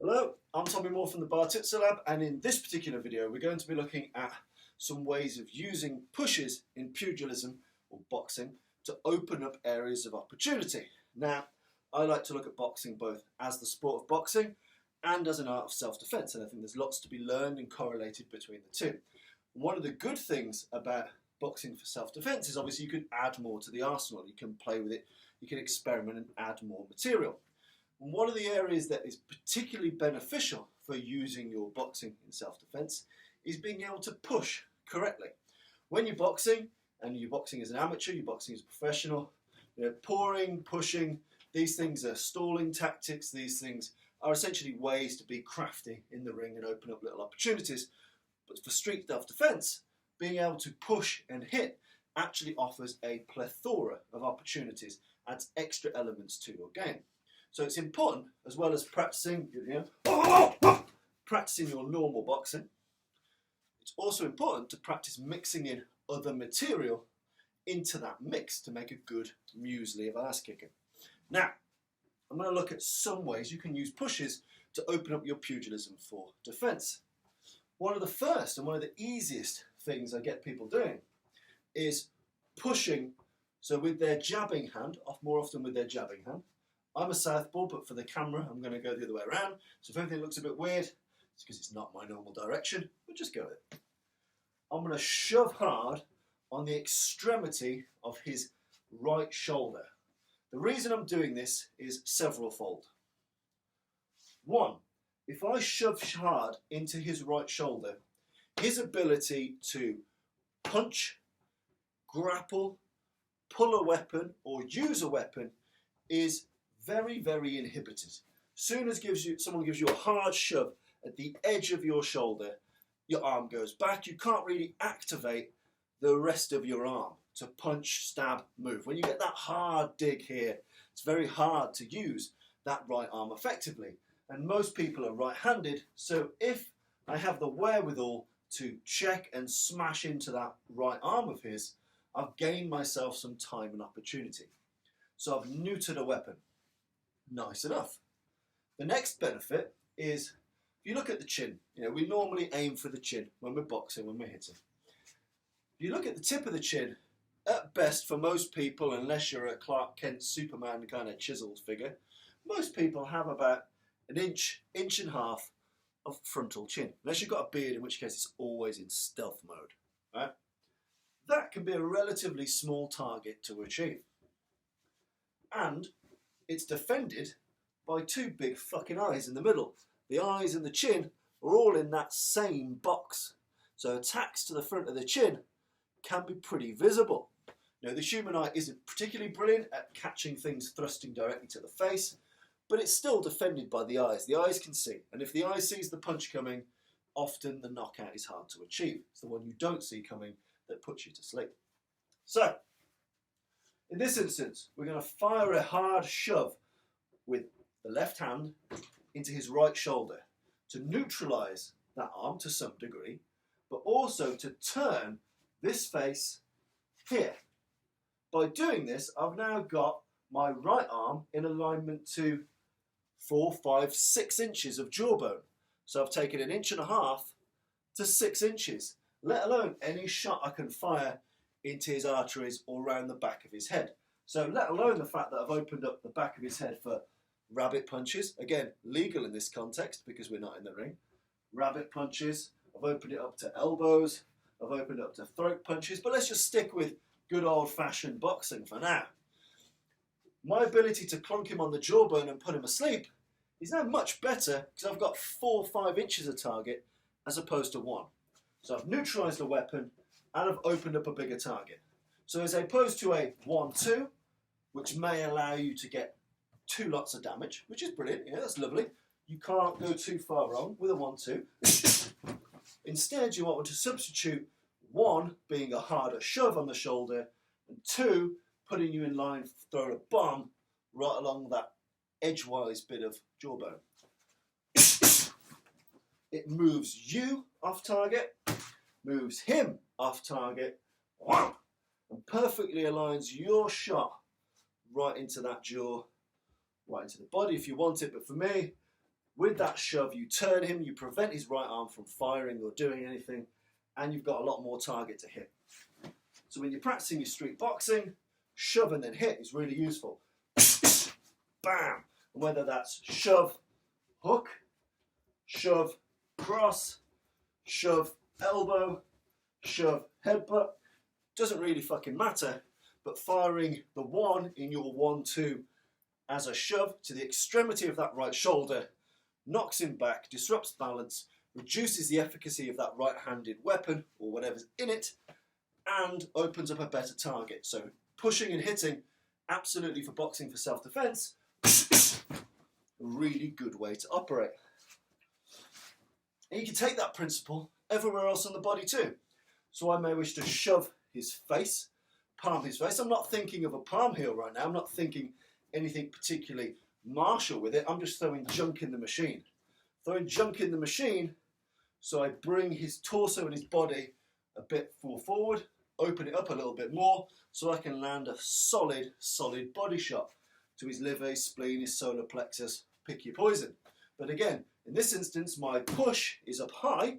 Hello, I'm Tommy Moore from the Bartitsu Lab, and in this particular video we're going to be looking at some ways of using pushes in pugilism or boxing to open up areas of opportunity. Now, I like to look at boxing both as the sport of boxing and as an art of self-defense, and I think there's lots to be learned and correlated between the two. One of the good things about boxing for self-defense is obviously you can add more to the arsenal, you can play with it, you can experiment and add more material. And one of the areas that is particularly beneficial for using your boxing in self-defense is being able to push correctly. When you're boxing, and you're boxing as an amateur, you're boxing as a professional, pouring, pushing, these things are stalling tactics, these things are essentially ways to be crafty in the ring and open up little opportunities. But for street self-defense, being able to push and hit actually offers a plethora of opportunities, adds extra elements to your game. So it's important, as well as practicing, practicing your normal boxing, it's also important to practice mixing in other material into that mix to make a good muesli of ass kicking. Now, I'm going to look at some ways you can use pushes to open up your pugilism for defense. One of the first and one of the easiest things I get people doing is pushing, so with their jabbing hand, more often with their jabbing hand. I'm a southpaw, but for the camera, I'm going to go the other way around. So if everything looks a bit weird, it's because it's not my normal direction, but just go with it. I'm going to shove hard on the extremity of his right shoulder. The reason I'm doing this is several-fold. One, if I shove hard into his right shoulder, his ability to punch, grapple, pull a weapon, or use a weapon is very, very inhibited. Soon as someone gives you a hard shove at the edge of your shoulder, your arm goes back. You can't really activate the rest of your arm to punch, stab, move. When you get that hard dig here, it's very hard to use that right arm effectively. And most people are right-handed, so if I have the wherewithal to check and smash into that right arm of his, I've gained myself some time and opportunity. So I've neutered a weapon. Nice enough. The next benefit is, if you look at the chin, we normally aim for the chin when we're boxing, when we're hitting. If you look at the tip of the chin, at best for most people, unless you're a Clark Kent Superman kind of chiseled figure, most people have about an inch, inch and a half of frontal chin. Unless you've got a beard, in which case it's always in stealth mode. Right? That can be a relatively small target to achieve. And it's defended by two big fucking eyes in the middle. The eyes and the chin are all in that same box. So attacks to the front of the chin can be pretty visible. Now, the human eye isn't particularly brilliant at catching things thrusting directly to the face, but it's still defended by the eyes. The eyes can see, and if the eye sees the punch coming, often the knockout is hard to achieve. It's the one you don't see coming that puts you to sleep. So, in this instance, we're going to fire a hard shove with the left hand into his right shoulder to neutralise that arm to some degree, but also to turn this face here. By doing this, I've now got my right arm in alignment to 4, 5, 6 inches of jawbone. So I've taken an inch and a half to 6 inches, let alone any shot I can fire into his arteries or around the back of his head. So let alone the fact that I've opened up the back of his head for rabbit punches, again, legal in this context because we're not in the ring. Rabbit punches, I've opened it up to elbows, I've opened it up to throat punches, but let's just stick with good old-fashioned boxing for now. My ability to clunk him on the jawbone and put him asleep is now much better because I've got 4 or 5 inches of target as opposed to 1. So I've neutralised the weapon and I've opened up a bigger target. So as opposed to a 1-2, which may allow you to get 2 lots of damage, which is brilliant, that's lovely. You can't go too far wrong with a 1-2. Instead, you want to substitute 1 being a harder shove on the shoulder, and 2 putting you in line for throwing a bomb right along that edgewise bit of jawbone. It moves you off target, moves him off target, and perfectly aligns your shot right into that jaw, right into the body if you want it. But for me, With that shove, you turn him, you prevent his right arm from firing or doing anything, and you've got a lot more target to hit. So when you're practicing your street boxing, shove and then hit is really useful. Bam! And whether that's shove, hook, shove, cross, shove, elbow, shove, headbutt, doesn't really fucking matter, but firing the one in your 1-2 as a shove to the extremity of that right shoulder knocks him back, disrupts balance, reduces the efficacy of that right-handed weapon or whatever's in it, and opens up a better target. So pushing and hitting, absolutely for boxing for self-defense, a really good way to operate. And you can take that principle everywhere else on the body too. So I may wish to shove his face, palm his face. I'm not thinking of a palm heel right now. I'm not thinking anything particularly martial with it. I'm just throwing junk in the machine. Throwing junk in the machine, so I bring his torso and his body a bit forward, open it up a little bit more, so I can land a solid body shot to his liver, his spleen, his solar plexus, pick your poison. But again, in this instance, my push is up high,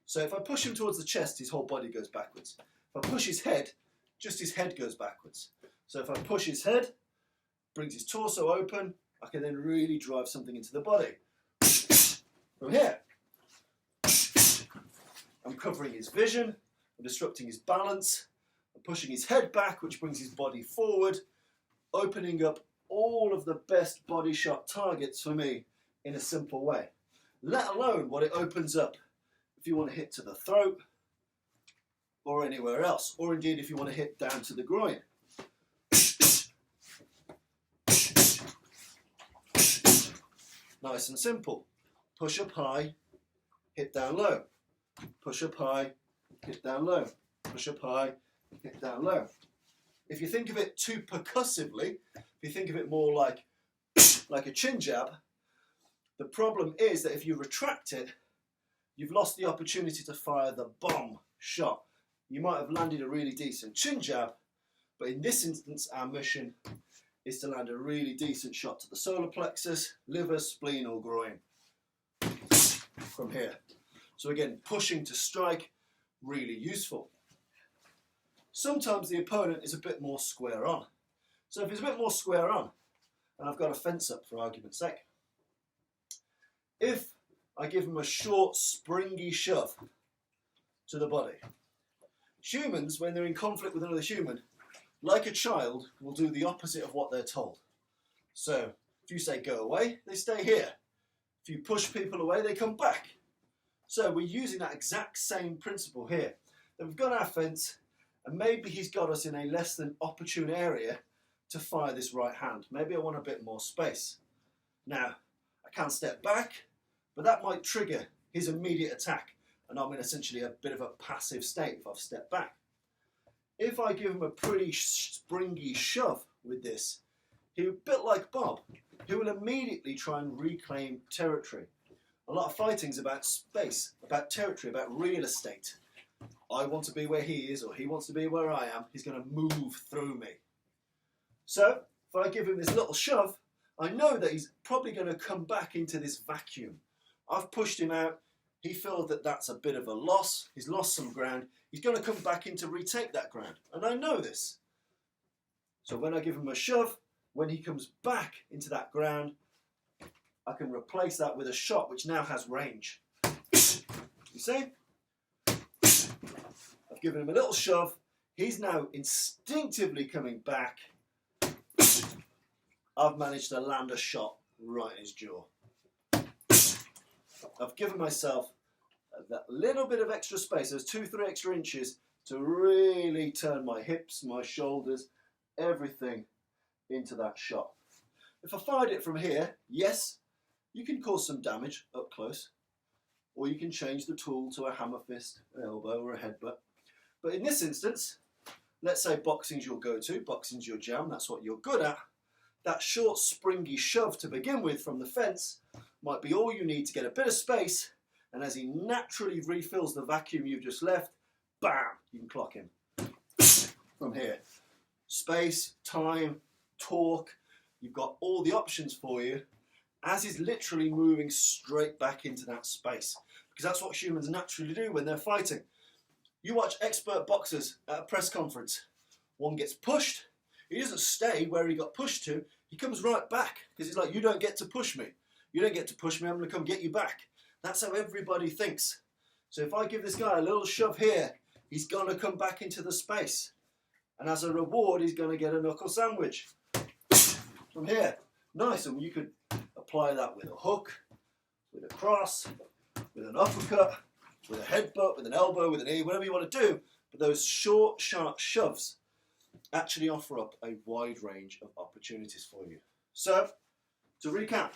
so if I push him towards the chest, his whole body goes backwards. If I push his head, just his head goes backwards. So if I push his head, brings his torso open, I can then really drive something into the body. From here, I'm covering his vision, I'm disrupting his balance, I'm pushing his head back, which brings his body forward, opening up all of the best body shot targets for me in a simple way. Let alone what it opens up if you want to hit to the throat or anywhere else, or indeed if you want to hit down to the groin. Nice and simple. Push up high, hit down low. Push up high, hit down low. Push up high, hit down low. If you think of it too percussively, if you think of it more like a chin jab, the problem is that if you retract it, you've lost the opportunity to fire the bomb shot. You might have landed a really decent chin jab, but in this instance, our mission is to land a really decent shot to the solar plexus, liver, spleen, or groin. From here. So again, pushing to strike, really useful. Sometimes the opponent is a bit more square on. So if he's a bit more square on, and I've got a fence up for argument's sake, if I give him a short, springy shove to the body, humans, when they're in conflict with another human, like a child, will do the opposite of what they're told. So if you say go away, they stay here. If you push people away, they come back. So we're using that exact same principle here. That we've got our fence, and maybe he's got us in a less than opportune area to fire this right hand. Maybe I want a bit more space. Now, I can step back, but that might trigger his immediate attack, and I'm in essentially a bit of a passive state if I've stepped back. If I give him a pretty springy shove with this, he'll, a bit like Bob, he will immediately try and reclaim territory. A lot of fighting is about space, about territory, about real estate. I want to be where he is, or he wants to be where I am. He's going to move through me. So, if I give him this little shove, I know that he's probably going to come back into this vacuum. I've pushed him out. He feels that that's a bit of a loss. He's lost some ground. He's going to come back in to retake that ground. And I know this. So when I give him a shove, when he comes back into that ground, I can replace that with a shot which now has range. You see? I've given him a little shove. He's now instinctively coming back. I've managed to land a shot right in his jaw. I've given myself that little bit of extra space, those 2-3 extra inches, to really turn my hips, my shoulders, everything into that shot. If I fired it from here, yes, you can cause some damage up close, or you can change the tool to a hammer fist, an elbow, or a headbutt. But in this instance, let's say boxing's your go-to, boxing's your jam, that's what you're good at. That short, springy shove to begin with from the fence might be all you need to get a bit of space, and as he naturally refills the vacuum you've just left, bam, you can clock him. From here. Space, time, torque, you've got all the options for you, as he's literally moving straight back into that space, because that's what humans naturally do when they're fighting. You watch expert boxers at a press conference. One gets pushed, he doesn't stay where he got pushed to, he comes right back, because he's like, you don't get to push me. You don't get to push me, I'm going to come get you back. That's how everybody thinks. So if I give this guy a little shove here, he's going to come back into the space. And as a reward, he's going to get a knuckle sandwich. From here. Nice, and you could apply that with a hook, with a cross, with an uppercut, with a headbutt, with an elbow, with an knee, whatever you want to do. But those short, sharp shoves actually offer up a wide range of opportunities for you. So, to recap,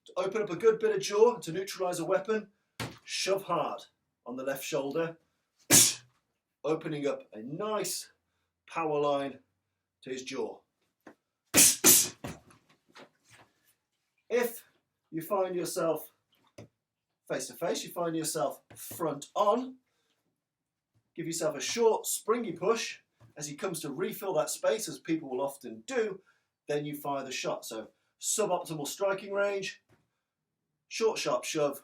to open up a good bit of jaw, to neutralise a weapon, shove hard on the left shoulder, opening up a nice power line to his jaw. If you find yourself face to face, you find yourself front on, give yourself a short, springy push as he comes to refill that space, as people will often do, then you fire the shot. So suboptimal striking range, short, sharp shove,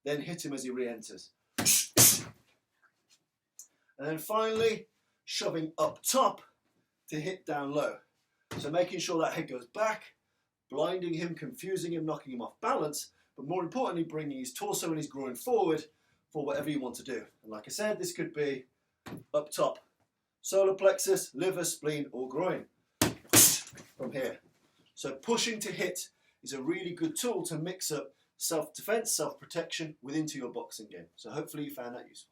then hit him as he re-enters. And then finally, shoving up top to hit down low. So making sure that head goes back, blinding him, confusing him, knocking him off balance, but more importantly, bringing his torso and his groin forward for whatever you want to do. And like I said, this could be up top, solar plexus, liver, spleen, or groin from here. So pushing to hit is a really good tool to mix up self-defense, self-protection within your boxing game. So hopefully you found that useful.